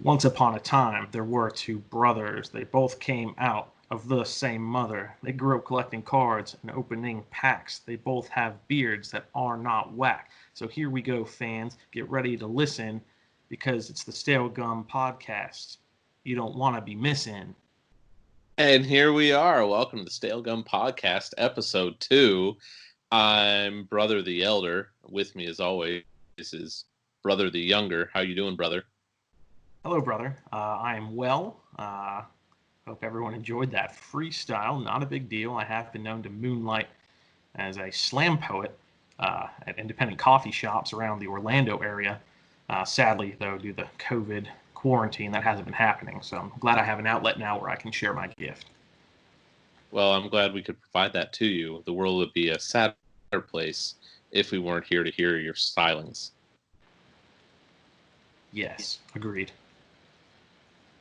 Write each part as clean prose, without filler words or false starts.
Once upon a time, there were two brothers. They both came out of the same mother. They grew up collecting cards and opening packs. They both have beards that are not whack. So here we go, fans. Get ready to listen because it's the Stale Gum Podcast. You don't want to be missing. And here we are. Welcome to the Stale Gum Podcast, Episode 2. I'm Brother the Elder. With me, as always, is Brother the Younger. How you doing, brother? Hello, brother. I am well. Hope everyone enjoyed that freestyle. Not a big deal. I have been known to moonlight as a slam poet at independent coffee shops around the Orlando area. Sadly, though, due to the COVID quarantine, that hasn't been happening. So I'm glad I have an outlet now where I can share my gift. Well, I'm glad we could provide that to you. The world would be a sadder place if we weren't here to hear your stylings. Yes, agreed.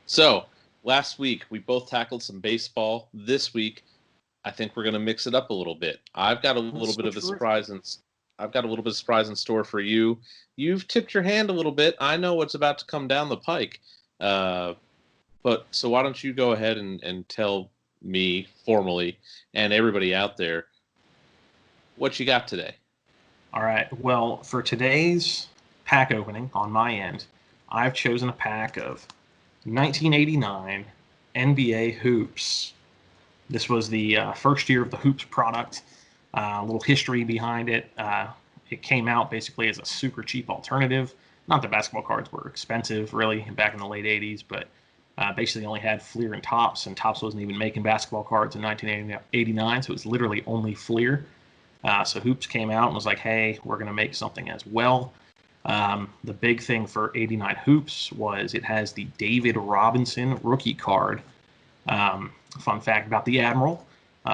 So, last week we both tackled some baseball. This week, I think we're going to mix it up a little bit. I've got a little bit of a surprise in store for you. You've tipped your hand a little bit. I know what's about to come down the pike. So why don't you go ahead and tell me formally and everybody out there what you got today? All right. Well, for today's pack opening on my end, I've chosen a pack of 1989 NBA Hoops. This was the first year of the Hoops product. A little history behind it. It came out basically as a super cheap alternative. Not that basketball cards were expensive, really, back in the late 80s, but basically only had Fleer and Topps, and Topps wasn't even making basketball cards in 1989, so it was literally only Fleer. So Hoops came out and was like, hey, we're going to make something as well. The big thing for 89 Hoops was it has the David Robinson rookie card. Fun fact about the Admiral,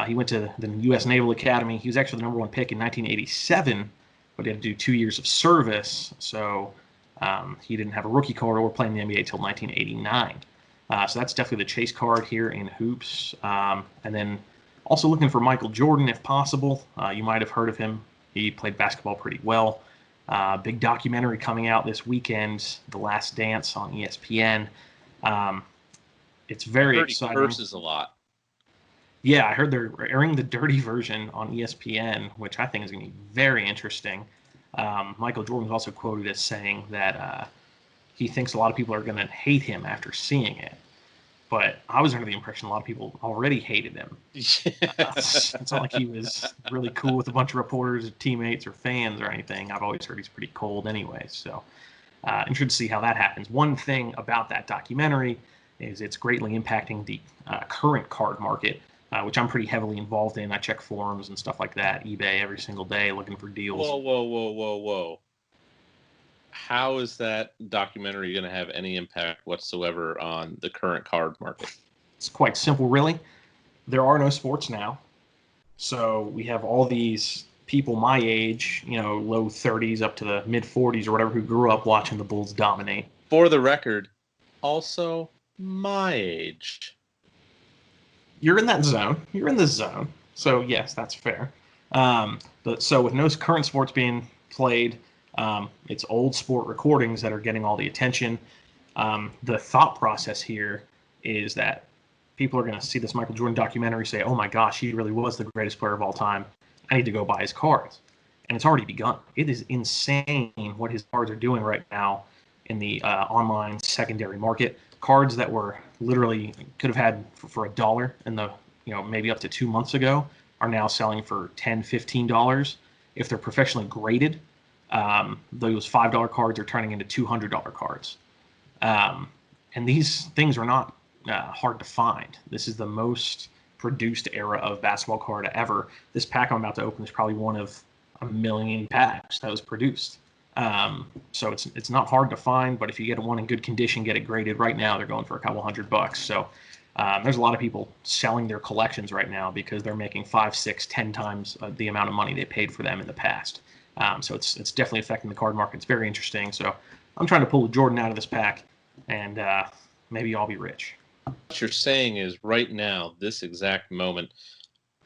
he went to the U.S. Naval Academy. He was actually the number one pick in 1987, but he had to do 2 years of service, so he didn't have a rookie card or play in the NBA until 1989. So that's definitely the chase card here in Hoops. And then also looking for Michael Jordan if possible. You might have heard of him. He played basketball pretty well. Big documentary coming out this weekend, The Last Dance on ESPN. It's very exciting. He curses a lot. Yeah, I heard they're airing the dirty version on ESPN, which I think is going to be very interesting. Michael Jordan was also quoted as saying that he thinks a lot of people are going to hate him after seeing it. But I was under the impression a lot of people already hated him. It's not like he was really cool with a bunch of reporters or teammates or fans or anything. I've always heard he's pretty cold anyway. So interested to see how that happens. One thing about that documentary is it's greatly impacting the current card market, which I'm pretty heavily involved in. I check forums and stuff like that, eBay every single day looking for deals. Whoa. How is that documentary going to have any impact whatsoever on the current card market? It's quite simple, really. There are no sports now. So we have all these people my age, low 30s up to the mid 40s or whatever, who grew up watching the Bulls dominate. For the record, also my age. You're in that zone. You're in the zone. So, yes, that's fair. So with no current sports being played, it's old sport recordings that are getting all the attention. The thought process here is that people are going to see this Michael Jordan documentary, say, oh my gosh, he really was the greatest player of all time. I need to go buy his cards. And it's already begun. It is insane what his cards are doing right now in the online secondary market. Cards that were literally could have had for $1 in the, maybe up to 2 months ago are now selling for $10, $15. If they're professionally graded, those $5 cards are turning into $200 cards. And these things are not hard to find. This is the most produced era of basketball card ever. This pack I'm about to open is probably one of a million packs that was produced. So it's not hard to find, but if you get one in good condition, get it graded right now, they're going for a couple $100. So there's a lot of people selling their collections right now because they're making 5, 6, 10 times the amount of money they paid for them in the past. So it's definitely affecting the card market. It's very interesting. So I'm trying to pull a Jordan out of this pack, and maybe I'll be rich. What you're saying is right now, this exact moment,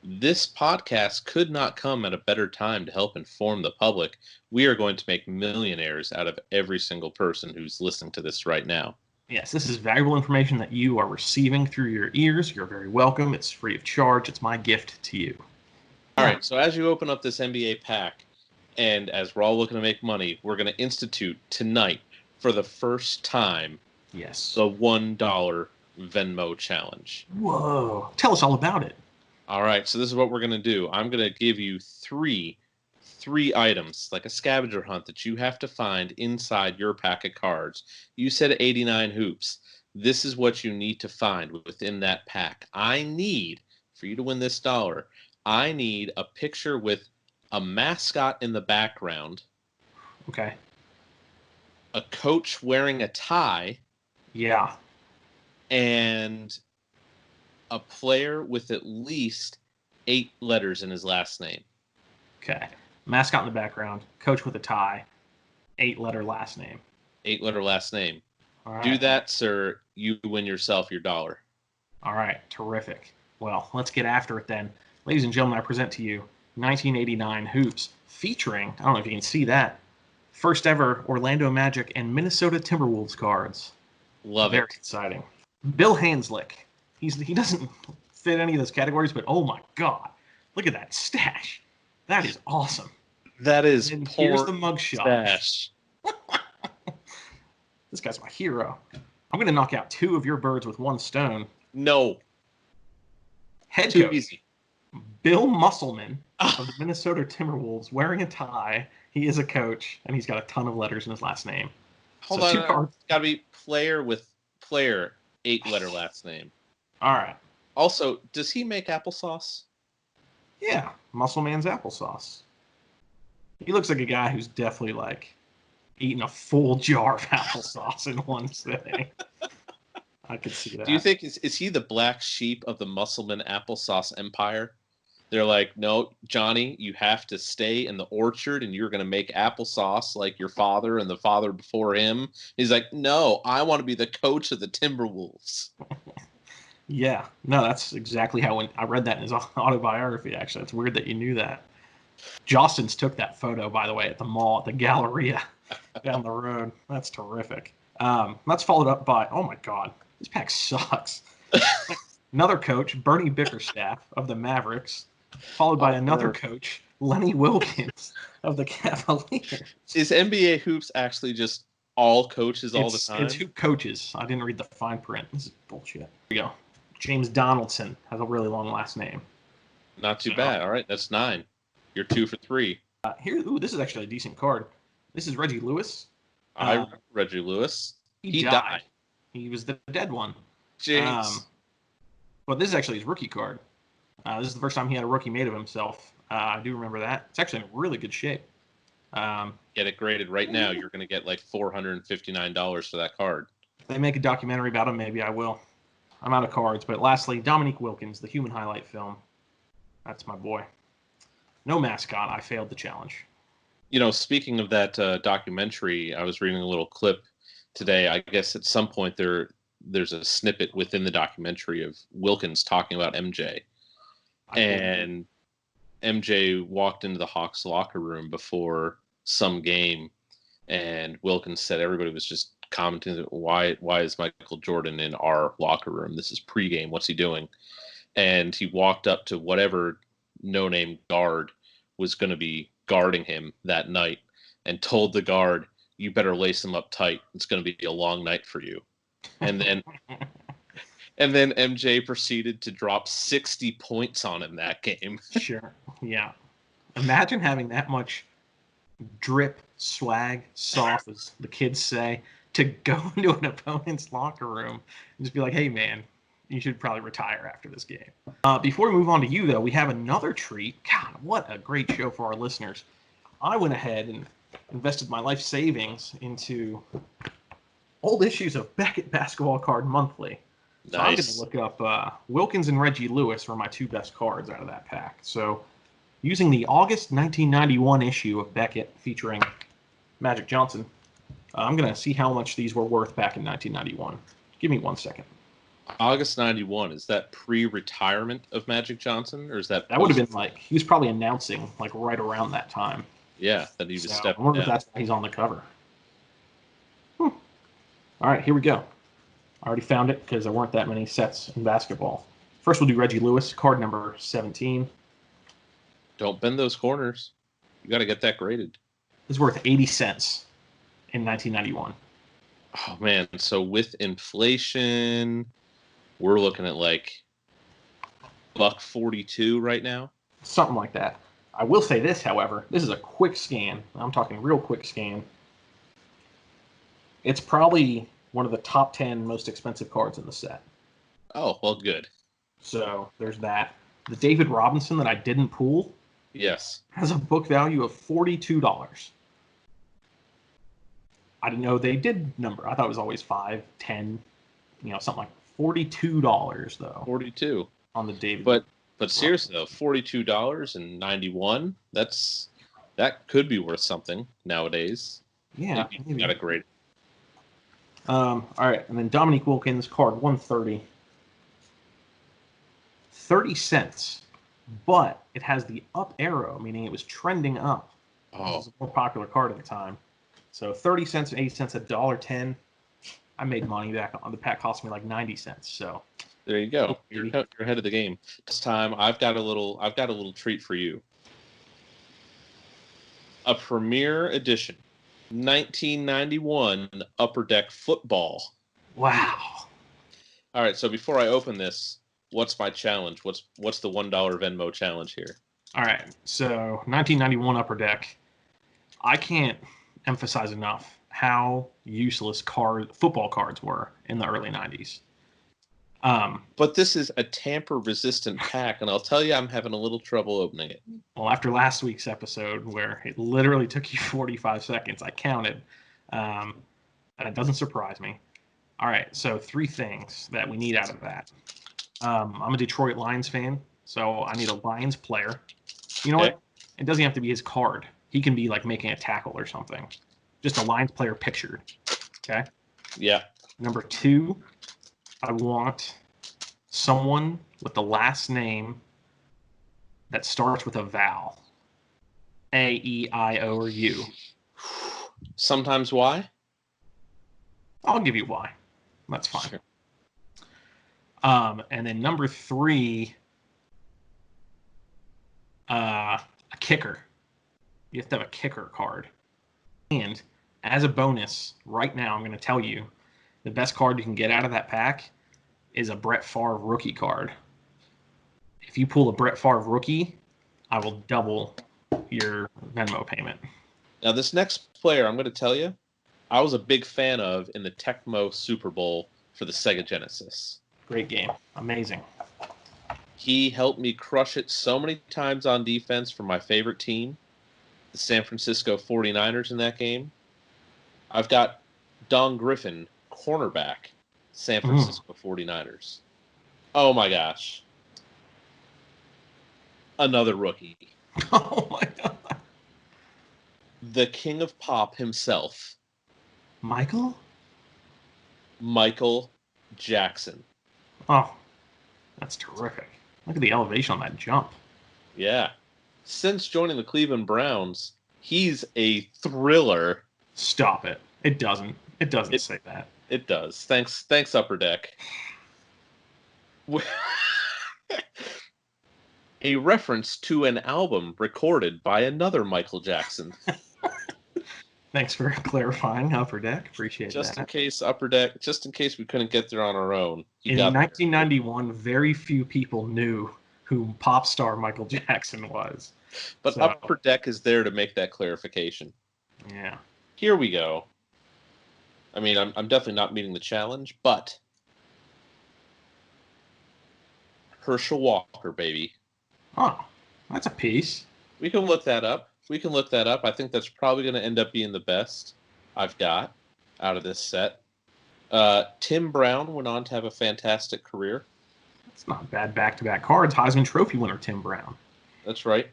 this podcast could not come at a better time to help inform the public. We are going to make millionaires out of every single person who's listening to this right now. Yes, this is valuable information that you are receiving through your ears. You're very welcome. It's free of charge. It's my gift to you. All right, so as you open up this NBA pack, and as we're all looking to make money, we're going to institute tonight, for the first time, Yes. the $1 Venmo challenge. Whoa. Tell us all about it. All right, so this is what we're going to do. I'm going to give you three items, like a scavenger hunt, that you have to find inside your pack of cards. You said 89 hoops. This is what you need to find within that pack. I need, for you to win this dollar, I need a picture with a mascot in the background. Okay. A coach wearing a tie. Yeah. And a player with at least 8 letters in his last name. Okay. Mascot in the background, coach with a tie, 8-letter last name. 8-letter last name. All right. Do that, sir. You win yourself your dollar. All right. Terrific. Well, let's get after it then. Ladies and gentlemen, I present to you 1989 Hoops, featuring, I don't know if you can see that, first ever Orlando Magic and Minnesota Timberwolves cards. Love Very it. exciting. Bill Hanslick. He doesn't fit any of those categories, but oh my God, look at that stash. That is awesome. That is and poor here's the mugshot. stash. This guy's my hero. I'm going to knock out 2 of your birds with 1 stone. No. Head Too coach, easy. Bill Musselman of the Minnesota Timberwolves, wearing a tie. He is a coach, and he's got a ton of letters in his last name. Hold on. It's got to be player with player, 8-letter last name. All right. Also, does he make applesauce? Yeah, Muscleman's applesauce. He looks like a guy who's definitely like eating a full jar of applesauce in one sitting. I could see that. Do you think is he the black sheep of the Musselman applesauce empire? They're like, no, Johnny, you have to stay in the orchard and you're going to make applesauce like your father and the father before him. He's like, no, I want to be the coach of the Timberwolves. Yeah, no, that's exactly how I read that in his autobiography, actually. It's weird that you knew that. Jostens took that photo, by the way, at the mall, at the Galleria down the road. That's terrific. That's followed up by, oh my God, this pack sucks. Another coach, Bernie Bickerstaff of the Mavericks, followed by another coach, Lenny Wilkins of the Cavaliers. Is NBA hoops actually just all coaches all the time? It's hoop coaches. I didn't read the fine print. This is bullshit. Here we go. James Donaldson has a really long last name. Not too bad. All right, that's 9. You're 2 for 3. This is actually a decent card. This is Reggie Lewis. I remember Reggie Lewis. He died. He was the dead one. James. But this is actually his rookie card. This is the first time he had a rookie made of himself. I do remember that. It's actually in really good shape. Get it graded right now. You're going to get like $459 for that card. If they make a documentary about him, maybe I will. I'm out of cards. But lastly, Dominique Wilkins, the human highlight film. That's my boy. No mascot. I failed the challenge. You know, speaking of that documentary, I was reading a little clip today. I guess at some point there's a snippet within the documentary of Wilkins talking about MJ. And MJ walked into the Hawks locker room before some game, and Wilkins said everybody was just commenting, why is Michael Jordan in our locker room? This is pregame. What's he doing? And he walked up to whatever no-name guard was going to be guarding him that night and told the guard, you better lace him up tight. It's going to be a long night for you. And then MJ proceeded to drop 60 points on him that game. Sure. Yeah. Imagine having that much drip, swag, sauce, as the kids say, to go into an opponent's locker room and just be like, hey, man, you should probably retire after this game. Before we move on to you, though, we have another treat. God, what a great show for our listeners. I went ahead and invested my life savings into old issues of Beckett Basketball Card Monthly. So nice. I'm going to look up Wilkins and Reggie Lewis were my 2 best cards out of that pack. So using the August 1991 issue of Beckett featuring Magic Johnson, I'm going to see how much these were worth back in 1991. Give me 1 second. August 91, is that pre-retirement of Magic Johnson, or is that... That would have been like, he was probably announcing like right around that time. Yeah, that he was stepping I wonder if that's why he's on the cover. All right, here we go. I already found it because there weren't that many sets in basketball. First, we'll do Reggie Lewis, card number 17. Don't bend those corners. You got to get that graded. It's worth 80 cents in 1991. Oh, man. So with inflation, we're looking at like $1.42 right now. Something like that. I will say this, however. This is a quick scan. I'm talking real quick scan. It's probably one of the top 10 most expensive cards in the set. Oh, well, good. So there's that. The David Robinson that I didn't pool Yes. has a book value of $42. I didn't know they did number. I thought it was always 5, 10, something like $42 though. 42 on the David. But seriously though, $42.91. That could be worth something nowadays. Yeah, you got a great. All right, and then Dominique Wilkins, card 130. 30 cents, but it has the up arrow, meaning it was trending up. Oh. This was a more popular card at the time. So 30 cents and 80 cents, $1.10. I made money back on the pack. Cost me like 90 cents. So there you go. You're ahead of the game. This time I've got a little treat for you. A Premier Edition 1991 Upper Deck Football. Wow. All right, so before I open this, what's my challenge? What's the $1 Venmo challenge here? All right, so 1991 Upper Deck. I can't emphasize enough how useless football cards were in the early 90s. But this is a tamper-resistant pack, and I'll tell you, I'm having a little trouble opening it. Well, after last week's episode, where it literally took you 45 seconds, I counted, and it doesn't surprise me. All right, so 3 things that we need out of that. I'm a Detroit Lions fan, so I need a Lions player. You know what? It doesn't have to be his card. He can be like making a tackle or something. Just a Lions player pictured. Okay? Yeah. Number 2, I want someone with the last name that starts with a vowel. A, E, I, O, or U. Sometimes Y? I'll give you Y. That's fine. Sure. And then number 3, a kicker. You have to have a kicker card. And as a bonus, right now, I'm going to tell you, the best card you can get out of that pack is a Brett Favre rookie card. If you pull a Brett Favre rookie, I will double your Venmo payment. Now, this next player, I'm going to tell you, I was a big fan of in the Tecmo Super Bowl for the Sega Genesis. Great game. Amazing. He helped me crush it so many times on defense for my favorite team, the San Francisco 49ers in that game. I've got Don Griffin, cornerback, San Francisco 49ers. Oh my gosh. Another rookie. Oh my God. The king of pop himself. Michael Jackson. Oh, that's terrific. Look at the elevation on that jump. Yeah. Since joining the Cleveland Browns, he's a thriller. Stop it. It doesn't. It doesn't say that. It does. Thanks, Upper Deck. A reference to an album recorded by another Michael Jackson. Thanks for clarifying, Upper Deck. Appreciate that. Just in case, Upper Deck, just in case we couldn't get there on our own. In 1991, very few people knew who pop star Michael Jackson was. But Upper Deck is there to make that clarification. Yeah. Here we go. I mean, I'm definitely not meeting the challenge, but Herschel Walker, baby. Oh, that's a piece. We can look that up. I think that's probably going to end up being the best I've got out of this set. Tim Brown went on to have a fantastic career. That's not bad back-to-back cards. Heisman Trophy winner Tim Brown. That's right.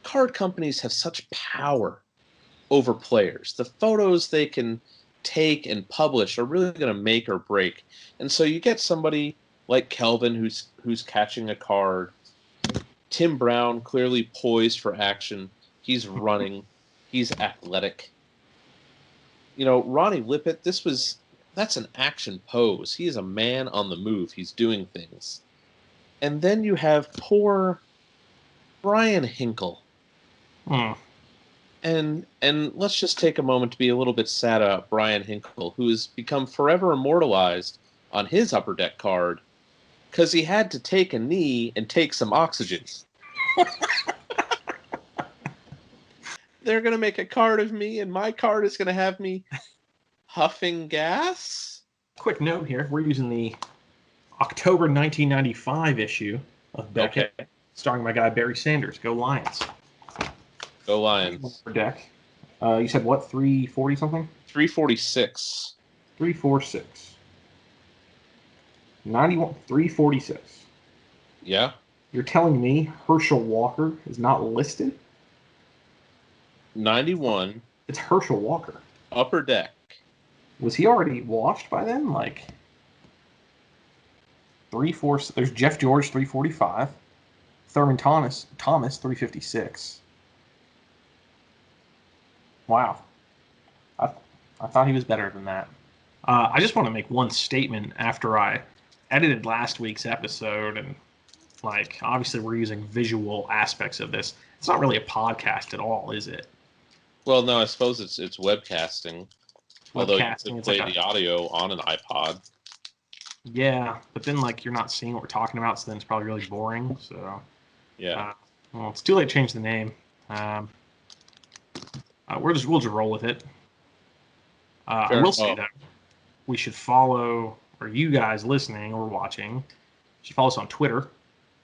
Card companies have such power over players. The photos they can take and publish are really going to make or break. And so you get somebody like Kelvin who's catching a card. Tim Brown, clearly poised for action. He's running. He's athletic. You know, Ronnie Lippett, this was That's an action pose. He is a man on the move. He's doing things. And then you have poor Brian Hinkle. Hmm. And let's just take a moment to be a little bit sad about Brian Hinkle, who has become forever immortalized on his Upper Deck card because he had to take a knee and take some oxygen. They're going to make a card of me, and my card is going to have me huffing gas? Quick note here. We're using the October 1995 issue of Beckett, Okay. starring my guy Barry Sanders. Go Lions. Go Lions. Upper Deck. You said what, 340 something? 346. 346. 91, 346. Yeah. You're telling me Herschel Walker is not listed? 91. It's Herschel Walker. Upper Deck. Was he already washed by then? Like 3-4. There's Jeff George 345. Thurman Thomas 356. Wow. I thought he was better than that. I just want to make one statement after I edited last week's episode, and like obviously we're using visual aspects of this. It's not really a podcast at all, is it? Well, no, I suppose it's webcasting. Although you could play like the audio on an iPod. Yeah, but then like you're not seeing what we're talking about, so then it's probably really boring. So yeah, well, it's too late to change the name. We'll just roll with it. I will say that we should follow, or you guys listening or watching, should follow us on Twitter.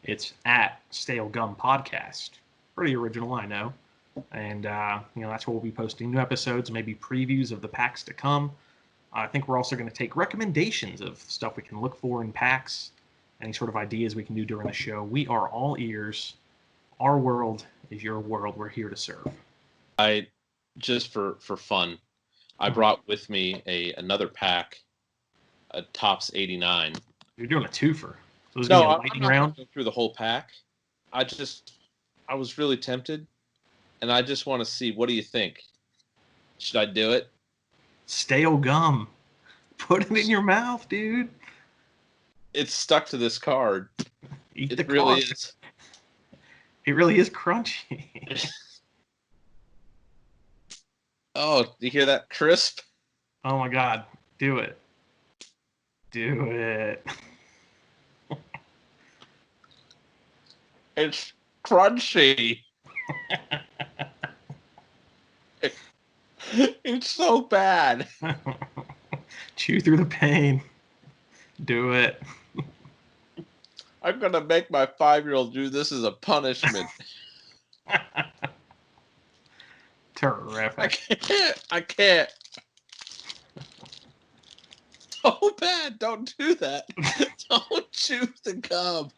It's at Stale Gum Podcast. Pretty original, I know. And that's where we'll be posting new episodes, maybe previews of the packs to come. I think we're also going to take recommendations of stuff we can look for in packs, any sort of ideas we can do during the show. We are all ears. Our world is your world. We're here to serve. I just for fun, I brought with me another pack, a Topps 89. You're doing a twofer. So this is No, going to be a I'm lightning not round. going through the whole pack. I was really tempted, and I just want to see. What do you think? Should I do it? Stale gum. Put it in your mouth, dude. It's stuck to this card. Eat it really is. It really is crunchy. Oh, do you hear that crisp? Oh my God. Do it. Do it. It's crunchy. It's so bad. Chew through the pain. Do it. I'm going to make my 5-year-old do this as a punishment. Terrific. I can't. So bad. Don't do that. Don't chew the gum.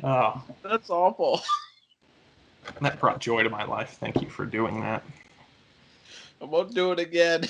Oh, that's awful. That brought joy to my life. Thank you for doing that. I won't do it again.